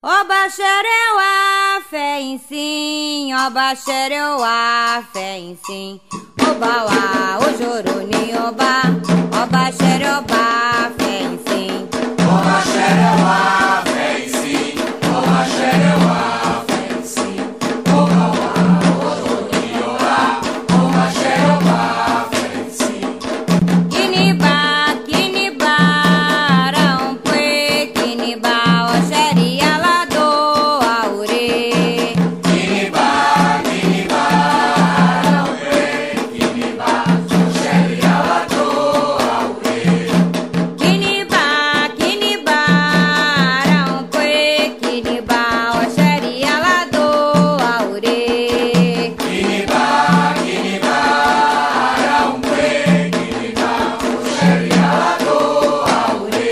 Ọba xereu a fé em sim, ọba xereu a fé em sim. Oba wa ojoroni ọba, ọba xereu a fé em sim. Ọba xereu a fé em sim, ọba xereu a fé em sim. Oba wa ojoroni ọba, ọba xereu a fé em sim. Kiniba, kiniba, arampue, kiniba, oxeri alado aure. Kiniba, kiniba, aure, kiniba, oxeri alado aure. Kiniba, kiniba, arampue, kiniba, oxeri alado aure. Kiniba, kiniba, arambe, kiniba, oxeri alado aure.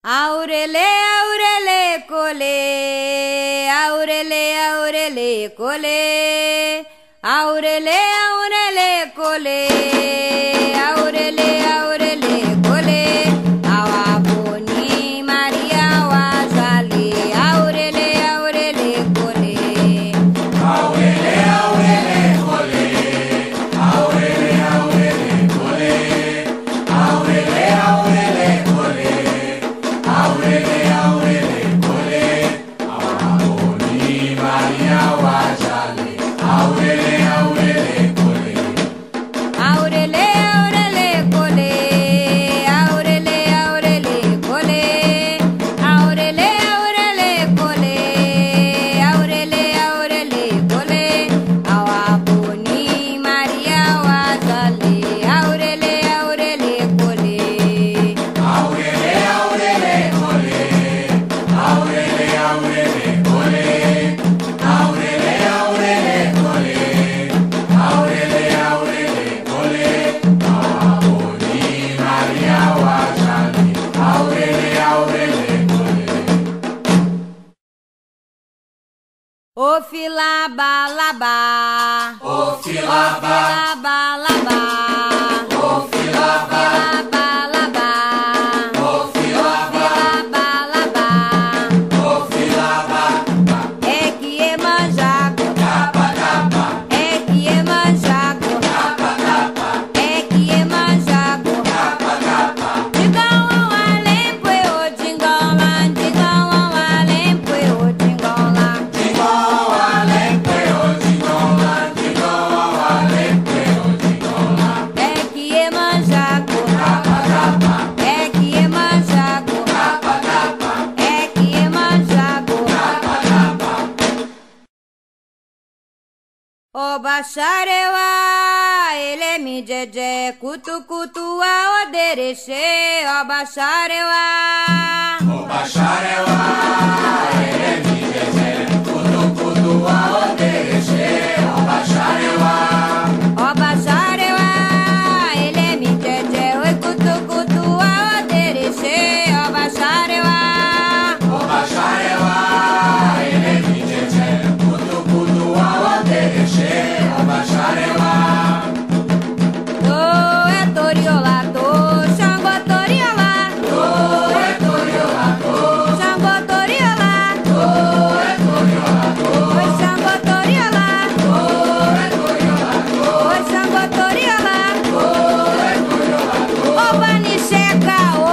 Aurele, aurele, cole, aurele, aurele, cole, aurele, aurele, cole, aurele, aurele, cole, awaboni Maria wazali, aurele, aurele, cole. Aurele, aurele, cole, aurele, aurele, cole, aurele, aurele, cole, aurele, aurele, cole, awaboni Maria wajale, aurele, aurele, cole. Aurele, aurele, cole, aurele, aurele, cole, aurele, aurele, cole, aurele, aurele, cole, awaboni Maria wazali, aurele, aurele, cole. Aurele, aurele, cole, aurele, aurele, cole, aurele, aurele, cole, aurele, aurele, cole, awaboni Maria wajale, aurele, aurele, cole. O filaba laba, O filaba, laba, o filaba, laba, laba. o filaba, Laba, o filaba, é que é manjaco, capa, capa, é que é manjaco, capa, capa, é que é manjaco. capa, capa. Digão alempo e o dingola, digão alempo e o dingola. Digão alempeo, digão alempeo, digão. É que é manjaco, Capa, capa, é que é manjaco, capa, capa, é que é manjaco. capa, capa. O bacharewa, ele é mi jeje, kutu kutu a odereche, o bacharewa. O bacharewa, ele é mi jeje, kudu kudu a odereche. O bacharewa, Ó bacharewa, ele é mi jeje, oi kutu kutu a odereche, ó bacharewa. o bacharewa, ele é mi jeje, kudu kudu a odereche. O bacharewa. Tô é toriola, tô, Xangô toriola, É toriola, Xangô toriola, é toriola, oi Xangô toriola, é toriola, oi Xangô toriola, é toriola. ó banicheca, ô.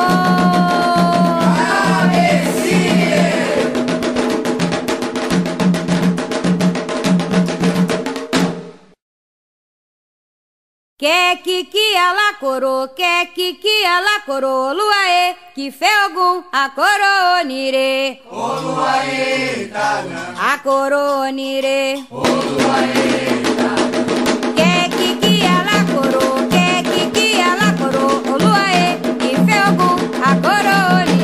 Que ela coro, que ela coro, luae, que feogum, a coronire, a coronire. Que ela coro, que ela coro, luae, que feogum, a coronire.